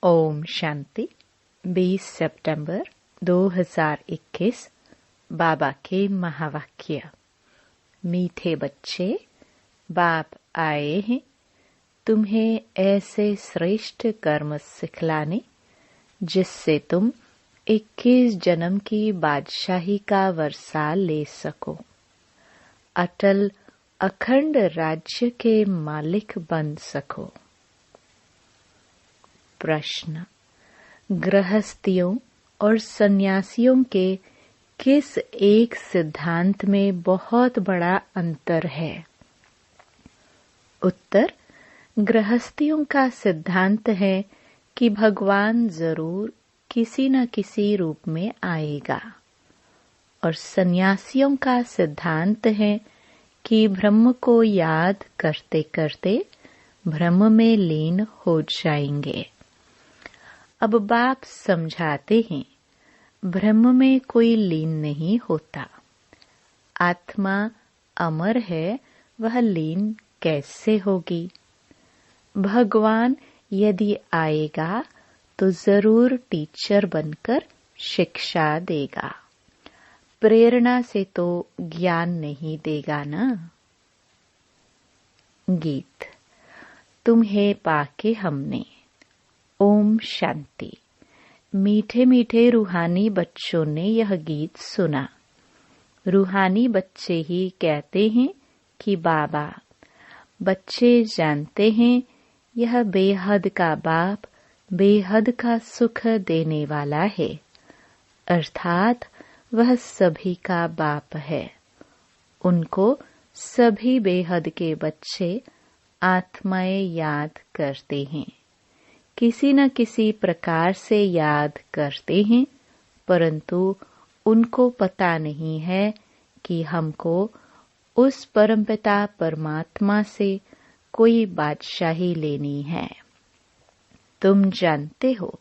ओम शांति। 20 सितंबर 2021। बाबा के महावाक्य। मीठे बच्चे, बाप आए हैं तुम्हें ऐसे श्रेष्ठ कर्म सिखलाने जिससे तुम 21 जन्म की बादशाही का वर्षा ले सको, अटल अखंड राज्य के मालिक बन सको। प्रश्न: गृहस्थियों और सन्यासियों के किस एक सिद्धांत में बहुत बड़ा अंतर है? उत्तर: गृहस्थियों का सिद्धांत है कि भगवान जरूर किसी न किसी रूप में आएगा, और सन्यासियों का सिद्धांत है कि ब्रह्म को याद करते करते ब्रह्म में लीन हो जाएंगे। अब बाप समझाते हैं, ब्रह्म में कोई लीन नहीं होता। आत्मा अमर है, वह लीन कैसे होगी? भगवान यदि आएगा तो जरूर टीचर बनकर शिक्षा देगा, प्रेरणा से तो ज्ञान नहीं देगा ना। गीत। तुम्हें पाके हमने। ओम शांति। मीठे मीठे रूहानी बच्चों ने यह गीत सुना। रूहानी बच्चे ही कहते हैं कि बाबा, बच्चे जानते हैं यह बेहद का बाप बेहद का सुख देने वाला है, अर्थात वह सभी का बाप है। उनको सभी बेहद के बच्चे आत्माएं याद करते हैं, किसी न किसी प्रकार से याद करते हैं, परंतु उनको पता नहीं है कि हमको उस परमपिता परमात्मा से कोई बादशाही लेनी है। तुम जानते हो,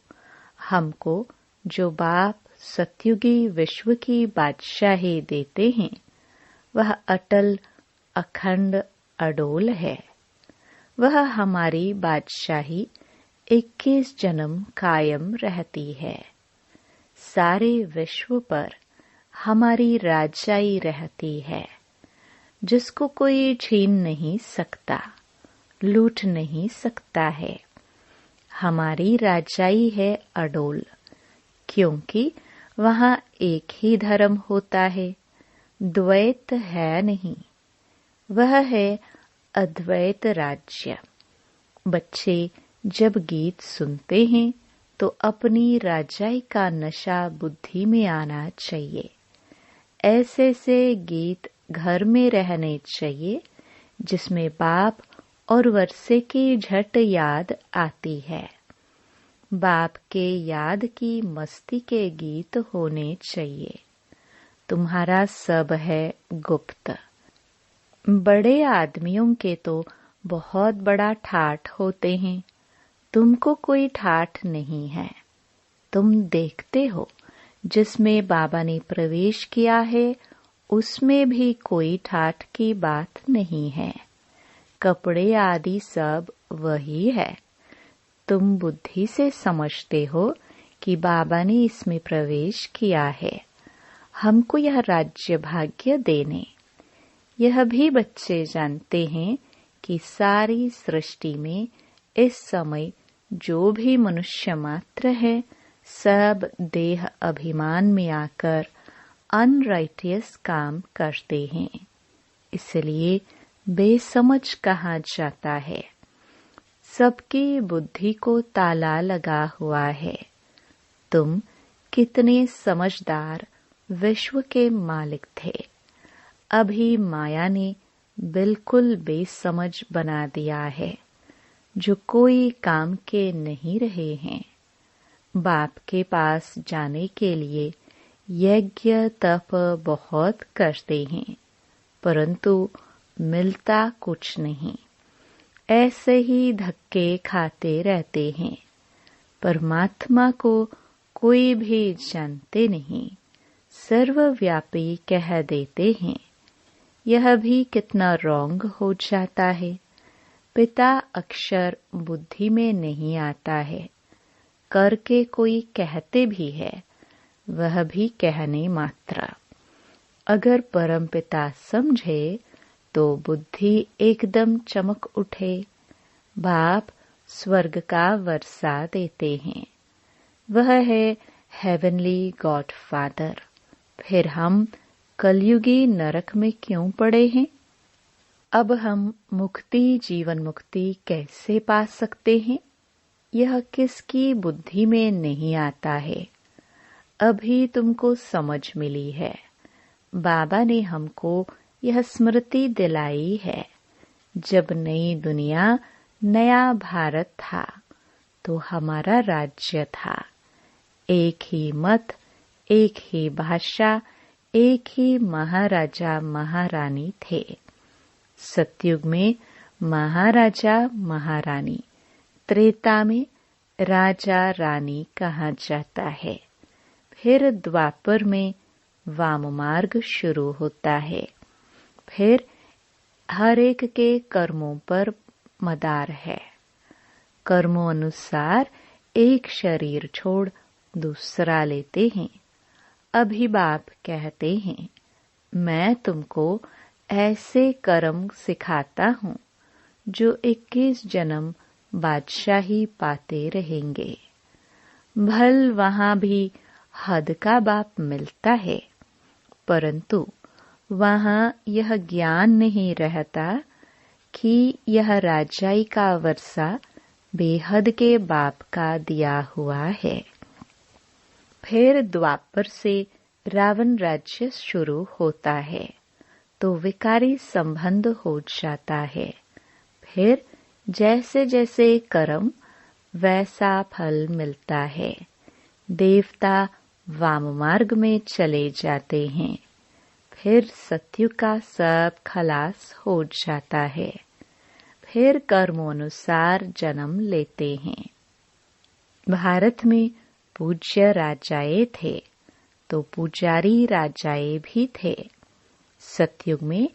हमको जो बाप सत्युगी विश्व की बादशाही देते हैं वह अटल अखंड अडोल है। वह हमारी बादशाही 21 जन्म कायम रहती है। सारे विश्व पर हमारी राजाई रहती है, जिसको कोई छीन नहीं सकता, लूट नहीं सकता है। हमारी राजाई है अडोल, क्योंकि वहाँ एक ही धर्म होता है, द्वैत है नहीं। वह है अद्वैत राज्य। बच्चे जब गीत सुनते हैं तो अपनी राजाई का नशा बुद्धि में आना चाहिए। ऐसे से गीत घर में रहने चाहिए जिसमें बाप और वर्षे की झट याद आती है। बाप के याद की मस्ती के गीत होने चाहिए। तुम्हारा सब है गुप्त। बड़े आदमियों के तो बहुत बड़ा ठाठ होते हैं, तुमको कोई ठाठ नहीं है। तुम देखते हो जिसमें बाबा ने प्रवेश किया है उसमें भी कोई ठाठ की बात नहीं है। कपड़े आदि सब वही है। तुम बुद्धि से समझते हो कि बाबा ने इसमें प्रवेश किया है, हमको यह राज्य भाग्य देने। यह भी बच्चे जानते हैं कि सारी सृष्टि में इस समय जो भी मनुष्य मात्र है, सब देह अभिमान में आकर अनराइटियस काम करते हैं, इसलिए बेसमझ कहा जाता है। सबकी बुद्धि को ताला लगा हुआ है। तुम कितने समझदार विश्व के मालिक थे, अभी माया ने बिल्कुल बेसमझ बना दिया है, जो कोई काम के नहीं रहे हैं। बाप के पास जाने के लिए यज्ञ तप बहुत करते हैं, परंतु मिलता कुछ नहीं। ऐसे ही धक्के खाते रहते हैं। परमात्मा को कोई भी जानते नहीं, सर्वव्यापी कह देते हैं। यह भी कितना रॉन्ग हो जाता है। पिता अक्षर बुद्धि में नहीं आता है, करके कोई कहते भी है वह भी कहने मात्र। अगर परमपिता समझे तो बुद्धि एकदम चमक उठे। बाप स्वर्ग का वर्षा देते हैं, वह है हेवनली गॉड फादर। फिर हम कलयुगी नरक में क्यों पड़े हैं? अब हम मुक्ति, जीवन मुक्ति कैसे पा सकते हैं? यह किसकी बुद्धि में नहीं आता है। अभी तुमको समझ मिली है। बाबा ने हमको यह स्मृति दिलाई है। जब नई दुनिया, नया भारत था तो हमारा राज्य था। एक ही मत, एक ही भाषा, एक ही महाराजा महारानी थे। सतयुग में महाराजा महारानी, त्रेता में राजा रानी कहा जाता है। फिर द्वापर में वाम मार्ग शुरू होता है। फिर हर एक के कर्मों पर मदार है। कर्मों अनुसार एक शरीर छोड़ दूसरा लेते हैं। अभी बाप कहते हैं, मैं तुमको ऐसे कर्म सिखाता हूँ जो 21 जन्म बादशाही पाते रहेंगे। भल वहाँ भी हद का बाप मिलता है, परंतु वहाँ यह ज्ञान नहीं रहता कि यह राजाई का वर्षा बेहद के बाप का दिया हुआ है। फिर द्वापर से रावण राज्य शुरू होता है तो विकारी संबंध हो जाता है। फिर जैसे जैसे कर्म वैसा फल मिलता है। देवता वाम मार्ग में चले जाते हैं। फिर सत्युग का सब खलास हो जाता है। फिर कर्मोनुसार जन्म लेते हैं। भारत में पूज्य राजाए थे तो पुजारी राजाए भी थे। सतयुग में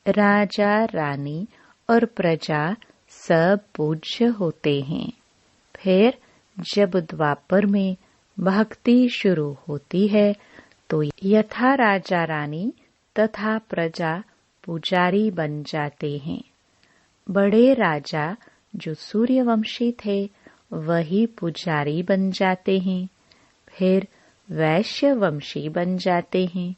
राजा रानी और प्रजा सब पूज्य होते हैं। फिर जब द्वापर में भक्ति शुरू होती है तो यथा राजा रानी तथा प्रजा पुजारी बन जाते हैं। बड़े राजा जो सूर्यवंशी थे वही पुजारी बन जाते हैं। फिर वैश्य वंशी बन जाते हैं।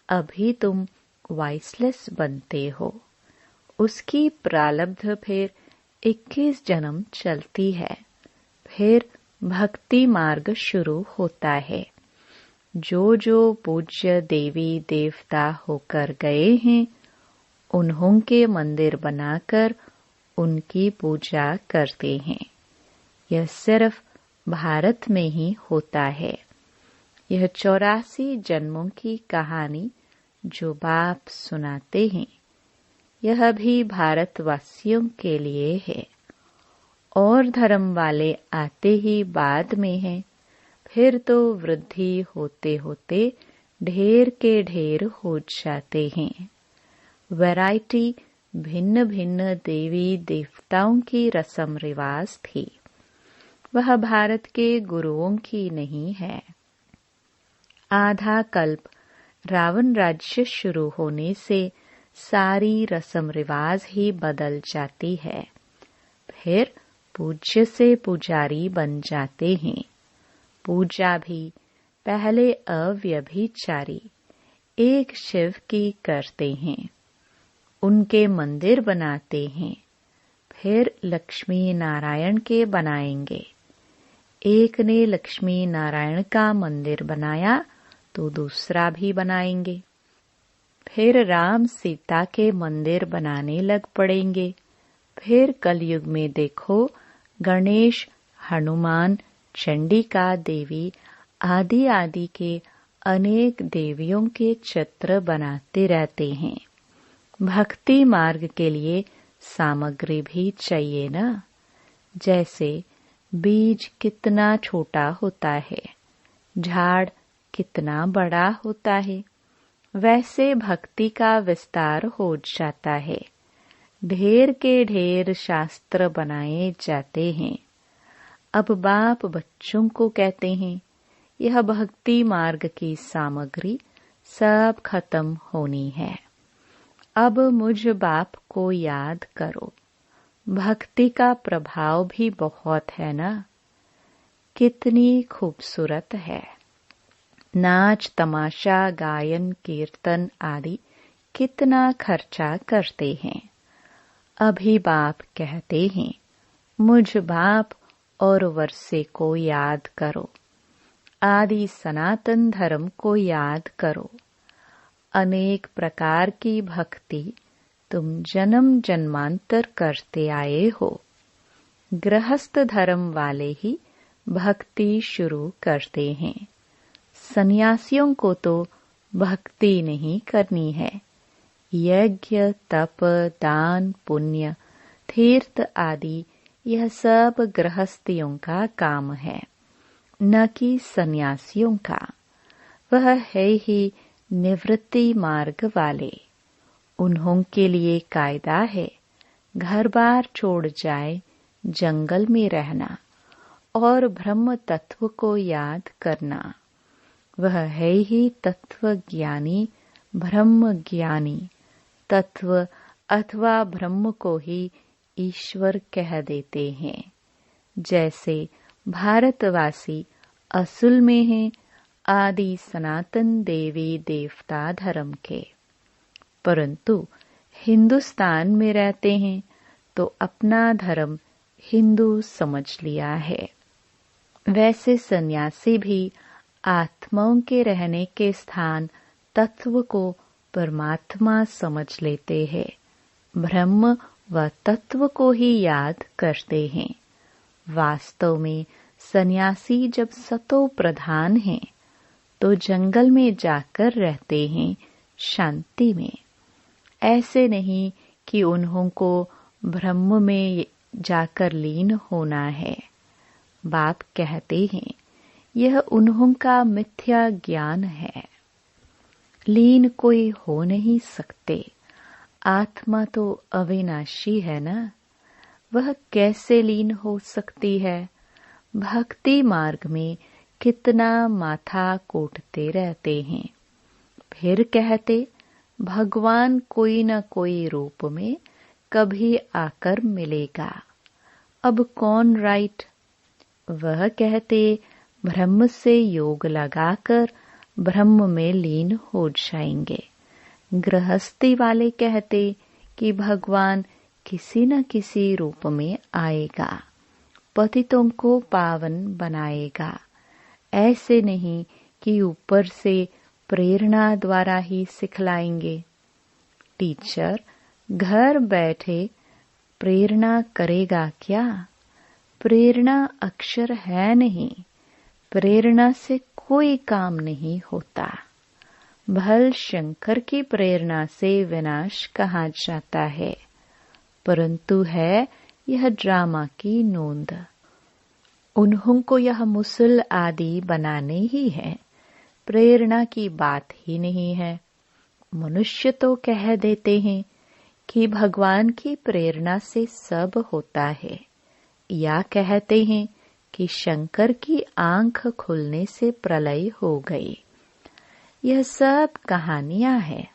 अभी तुम वाइसलेस बनते हो। उसकी प्रारब्ध फिर 21 जन्म चलती है। फिर भक्ति मार्ग शुरू होता है। जो जो पूज्य देवी देवता होकर गए हैं उन्हों के मंदिर बनाकर उनकी पूजा करते हैं। यह सिर्फ भारत में ही होता है। यह 84 जन्मों की कहानी जो बाप सुनाते हैं यह भी भारतवासियों के लिए है। और धर्म वाले आते ही बाद में हैं। फिर तो वृद्धि होते होते ढेर के ढेर हो जाते हैं। वैरायटी भिन्न भिन्न देवी देवताओं की रस्म रिवाज थी, वह भारत के गुरुओं की नहीं है। आधा कल्प रावण राज्य शुरू होने से सारी रस्म रिवाज ही बदल जाती है। फिर पूज्य से पुजारी बन जाते हैं। पूजा भी पहले अव्यभिचारी एक शिव की करते हैं, उनके मंदिर बनाते हैं। फिर लक्ष्मी नारायण के बनाएंगे। एक ने लक्ष्मी नारायण का मंदिर बनाया तो दूसरा भी बनाएंगे। फिर राम सीता के मंदिर बनाने लग पड़ेंगे। फिर कलयुग में देखो गणेश, हनुमान, चंडिका देवी आदि आदि के अनेक देवियों के चित्र बनाते रहते हैं। भक्ति मार्ग के लिए सामग्री भी चाहिए ना। जैसे बीज कितना छोटा होता है, झाड़ कितना बड़ा होता है, वैसे भक्ति का विस्तार हो जाता है। ढेर के ढेर शास्त्र बनाए जाते हैं। अब बाप बच्चों को कहते हैं, यह भक्ति मार्ग की सामग्री सब खत्म होनी है। अब मुझ बाप को याद करो। भक्ति का प्रभाव भी बहुत है ना। कितनी खूबसूरत है। नाच तमाशा गायन कीर्तन आदि कितना खर्चा करते हैं। अभी बाप कहते हैं, मुझ बाप और वर्षे को याद करो। आदि सनातन धर्म को याद करो। अनेक प्रकार की भक्ति तुम जन्म जन्मांतर करते आए हो। गृहस्थ धर्म वाले ही भक्ति शुरू करते हैं। सन्यासियों को तो भक्ति नहीं करनी है। यज्ञ तप दान पुण्य तीर्थ आदि यह सब गृहस्थियों का काम है, न कि सन्यासियों का। वह है ही निवृत्ति मार्ग वाले। उन्हों के लिए कायदा है, घर बार छोड़ जाए जंगल में रहना और ब्रह्म तत्व को याद करना। वह है ही तत्व ज्ञानी ब्रह्म ज्ञानी। तत्व अथवा ब्रह्म को ही ईश्वर कह देते हैं। जैसे भारतवासी असल में हैं आदि सनातन देवी देवता धर्म के, परंतु हिंदुस्तान में रहते हैं तो अपना धर्म हिंदू समझ लिया है। वैसे सन्यासी भी आत्माओं के रहने के स्थान तत्व को परमात्मा समझ लेते हैं। ब्रह्म व तत्व को ही याद करते हैं। वास्तव में सन्यासी जब सतो प्रधान हैं तो जंगल में जाकर रहते हैं शांति में। ऐसे नहीं कि उन्हों को ब्रह्म में जाकर लीन होना है। बाप कहते हैं, यह उन्हों का मिथ्या ज्ञान है। लीन कोई हो नहीं सकते। आत्मा तो अविनाशी है ना, वह कैसे लीन हो सकती है। भक्ति मार्ग में कितना माथा कोटते रहते हैं। फिर कहते, भगवान कोई न कोई रूप में कभी आकर मिलेगा। अब कौन राइट। वह कहते, ब्रह्म से योग लगाकर ब्रह्म में लीन हो जाएंगे। गृहस्थी वाले कहते कि भगवान किसी न किसी रूप में आएगा, पतितों को पावन बनाएगा। ऐसे नहीं कि ऊपर से प्रेरणा द्वारा ही सिखलाएंगे। टीचर घर बैठे प्रेरणा करेगा क्या? प्रेरणा अक्षर है नहीं। प्रेरणा से कोई काम नहीं होता। भल शंकर की प्रेरणा से विनाश कहा जाता है, परंतु है यह ड्रामा की नोंद। उन्हों को यह मुसल आदि बनाने ही है, प्रेरणा की बात ही नहीं है। मनुष्य तो कह देते हैं कि भगवान की प्रेरणा से सब होता है, या कहते हैं कि शंकर की आंख खुलने से प्रलय हो गई। यह सब कहानियां हैं,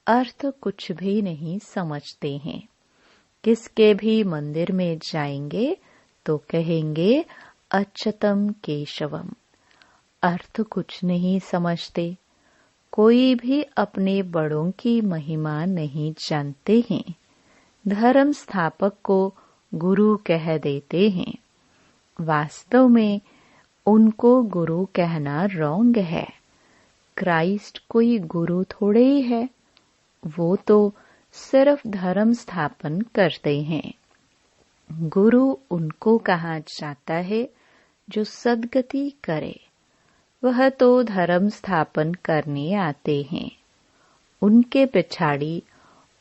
अर्थ कुछ भी नहीं समझते हैं। किसके भी मंदिर में जाएंगे तो कहेंगे अच्युतम केशवम, अर्थ कुछ नहीं समझते। कोई भी अपने बड़ों की महिमा नहीं जानते हैं। धर्म स्थापक को गुरु कह देते हैं। वास्तव में उनको गुरु कहना रॉन्ग है। क्राइस्ट कोई गुरु थोड़े ही है, वो तो सिर्फ धर्म स्थापन करते हैं। गुरु उनको कहा जाता है जो सद्गति करे। वह तो धर्म स्थापन करने आते हैं। उनके पिछाड़ी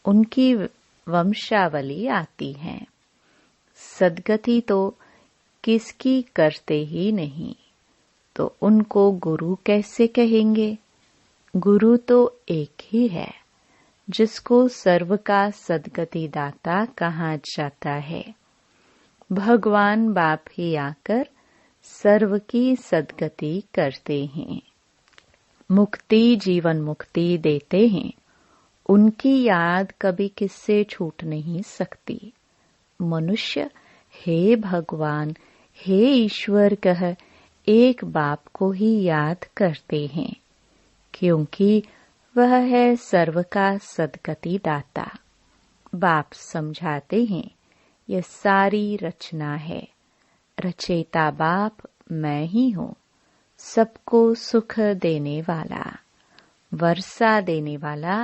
उनकी वंशावली आती है। सद्गति तो किसकी करते ही नहीं, तो उनको गुरु कैसे कहेंगे? गुरु तो एक ही है, जिसको सर्व का सद्गति दाता कहा जाता है। भगवान बाप ही आकर सर्व की सद्गति करते हैं, मुक्ति जीवन मुक्ति देते हैं। उनकी याद कभी किससे छूट नहीं सकती। मनुष्य हे भगवान हे ईश्वर कह एक बाप को ही याद करते हैं, क्योंकि वह है सर्व का सद्गति दाता। बाप समझाते हैं यह सारी रचना है, रचेता बाप मैं ही हूँ, सबको सुख देने वाला, वर्षा देने वाला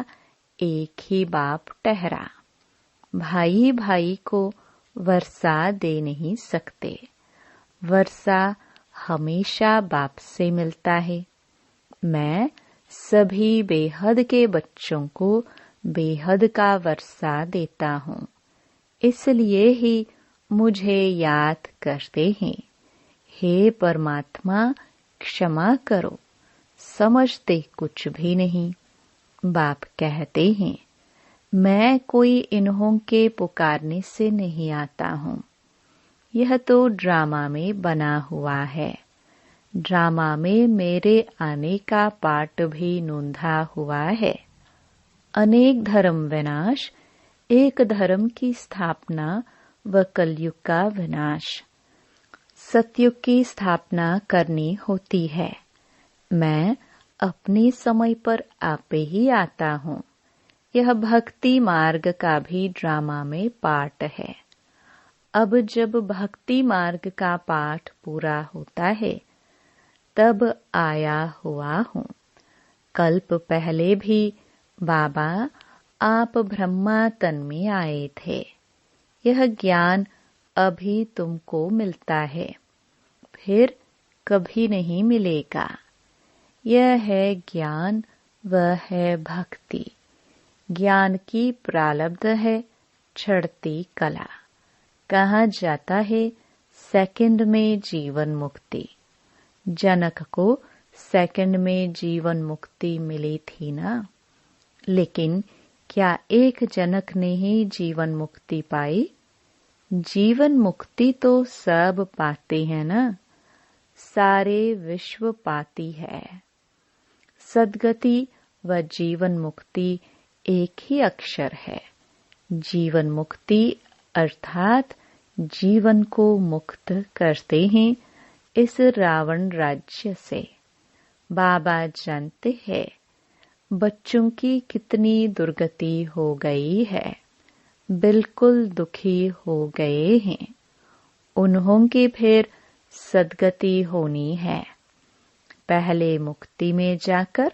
एक ही बाप ठहरा। भाई भाई को वर्षा दे नहीं सकते, वर्षा हमेशा बाप से मिलता है। मैं सभी बेहद के बच्चों को बेहद का वर्षा देता हूँ, इसलिए ही मुझे याद करते हैं। हे परमात्मा क्षमा करो, समझते कुछ भी नहीं। बाप कहते हैं मैं कोई इन्हों के पुकारने से नहीं आता हूँ, यह तो ड्रामा में बना हुआ है। ड्रामा में मेरे आने का पाठ भी नोंधा हुआ है। अनेक धर्म विनाश, एक धर्म की स्थापना व कलयुग का विनाश। सतयुग की स्थापना करनी होती है। मैं अपने समय पर आपे ही आता हूँ। यह भक्ति मार्ग का भी ड्रामा में पाठ है। अब जब भक्ति मार्ग का पाठ पूरा होता है तब आया हुआ हूँ। कल्प पहले भी बाबा आप ब्रह्मा तन में आए थे। यह ज्ञान अभी तुमको मिलता है, फिर कभी नहीं मिलेगा। यह है ज्ञान, वह है भक्ति। ज्ञान की प्रारब्ध है चढ़ती कला। कहा जाता है सेकंड में जीवन मुक्ति। जनक को सेकंड में जीवन मुक्ति मिली थी ना, लेकिन क्या एक जनक ने ही जीवन मुक्ति पाई? जीवन मुक्ति तो सब पाते हैं ना, सारे विश्व पाती है। सद्गति व जीवन मुक्ति एक ही अक्षर है। जीवन मुक्ति अर्थात जीवन को मुक्त करते हैं इस रावण राज्य से। बाबा जानते हैं बच्चों की कितनी दुर्गति हो गई है, बिल्कुल दुखी हो गए हैं। उन्हों की फिर सद्गति होनी है। पहले मुक्ति में जाकर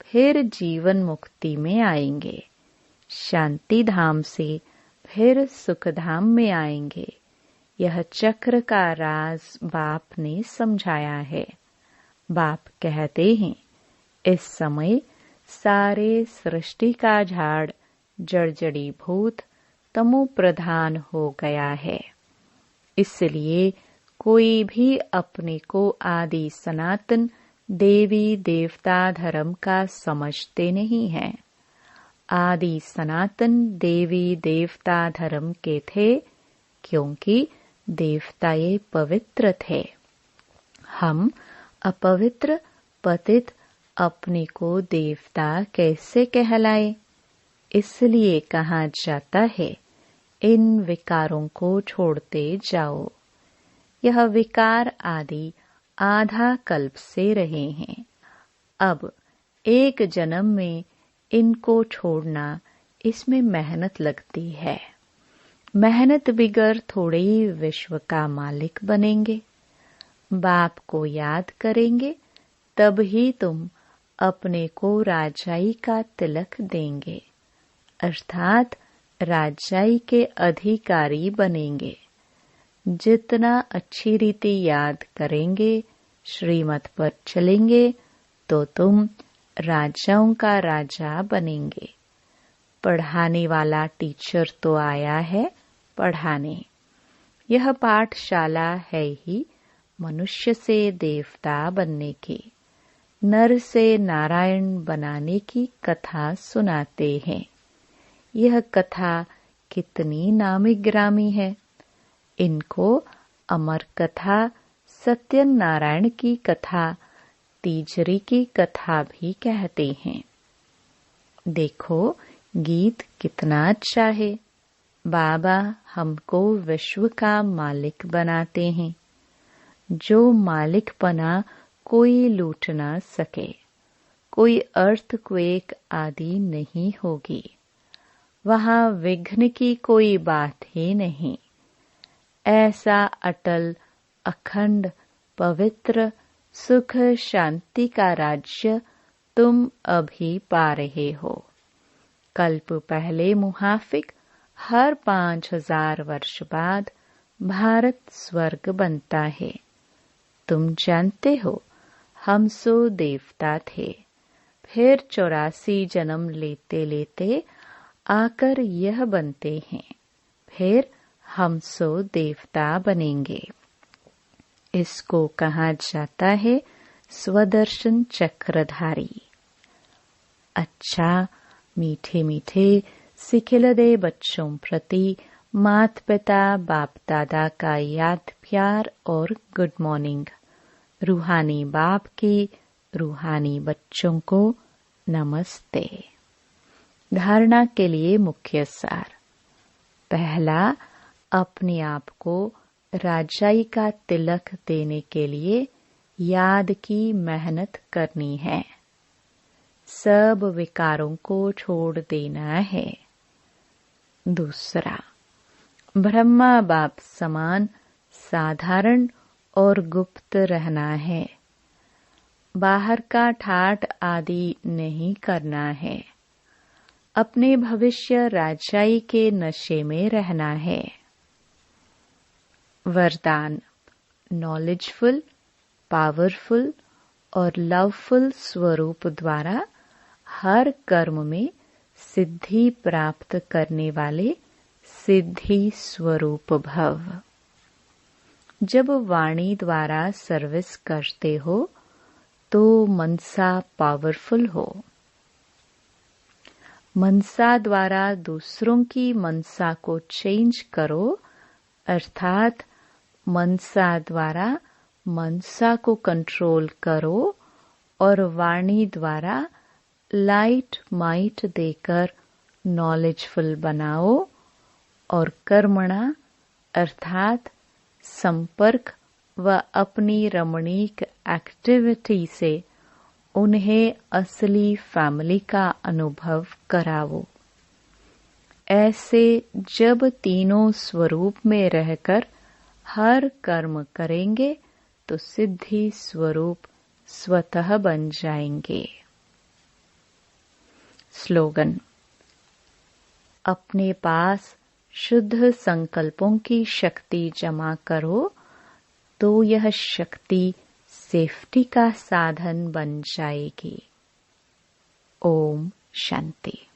फिर जीवन मुक्ति में आएंगे, शांति धाम से फिर सुख धाम में आएंगे। यह चक्र का राज बाप ने समझाया है। बाप कहते हैं इस समय सारे सृष्टि का झाड़ जड़जड़ी भूत तमो प्रधान हो गया है, इसलिए कोई भी अपने को आदि सनातन देवी देवता धर्म का समझते नहीं है। आदि सनातन देवी देवता धर्म के थे, क्योंकि देवता ये पवित्र थे। हम अपवित्र पतित अपने को देवता कैसे कहलाए? इसलिए कहा जाता है इन विकारों को छोड़ते जाओ। यह विकार आदि आधा कल्प से रहे हैं। अब एक जन्म में इनको छोड़ना, इसमें मेहनत लगती है। मेहनत बिगर थोड़े ही विश्व का मालिक बनेंगे। बाप को याद करेंगे तब ही तुम अपने को राजाई का तिलक देंगे, अर्थात राजाई के अधिकारी बनेंगे। जितना अच्छी रीति याद करेंगे, श्रीमत पर चलेंगे, तो तुम राजाओं का राजा बनेंगे। पढ़ाने वाला टीचर तो आया है पढ़ाने। यह पाठशाला है ही मनुष्य से देवता बनने की, नर से नारायण बनाने की कथा सुनाते हैं। यह कथा कितनी नामी ग्रामी है। इनको अमर कथा, सत्यनारायण की कथा, तीजरी की कथा भी कहते हैं। देखो गीत कितना अच्छा है। बाबा हमको विश्व का मालिक बनाते हैं। जो मालिकपना कोई लूट ना सके। कोई अर्थक्वेक आदि नहीं होगी। वहां विघ्न की कोई बात ही नहीं। ऐसा अटल, अखंड, पवित्र, सुख शांति का राज्य तुम अभी पा रहे हो। कल्प पहले मुहाफिक हर 5000 वर्ष बाद भारत स्वर्ग बनता है। तुम जानते हो हम सो देवता थे, फिर 84 जन्म लेते लेते आकर यह बनते हैं, फिर हम सो देवता बनेंगे। इसको कहा जाता है स्वदर्शन चक्रधारी। अच्छा मीठे मीठे सिखिलदे बच्चों प्रति माता पिता बाप दादा का याद प्यार और गुड मॉर्निंग। रूहानी बाप की रूहानी बच्चों को नमस्ते। धारणा के लिए मुख्य सार। पहला, अपने आप को राजाई का तिलक देने के लिए याद की मेहनत करनी है। सब विकारों को छोड़ देना है। दूसरा, ब्रह्मा बाप समान साधारण और गुप्त रहना है। बाहर का ठाट आदि नहीं करना है। अपने भविष्य राजाई के नशे में रहना है। वरदान, नॉलेजफुल, पावरफुल और लवफुल स्वरूप द्वारा हर कर्म में सिद्धि प्राप्त करने वाले सिद्धि स्वरूप भव। जब वाणी द्वारा सर्विस करते हो तो मनसा पावरफुल हो। मनसा द्वारा दूसरों की मनसा को चेंज करो, अर्थात मनसा द्वारा मनसा को कंट्रोल करो और वाणी द्वारा लाइट माइट देकर नॉलेजफुल बनाओ और कर्मणा अर्थात संपर्क व अपनी रमणीक एक्टिविटी से उन्हें असली फैमिली का अनुभव कराओ। ऐसे जब तीनों स्वरूप में रहकर हर कर्म करेंगे तो सिद्धि स्वरूप स्वतः बन जाएंगे। स्लोगन, अपने पास शुद्ध संकल्पों की शक्ति जमा करो तो यह शक्ति सेफ्टी का साधन बन जाएगी। ओम शांति।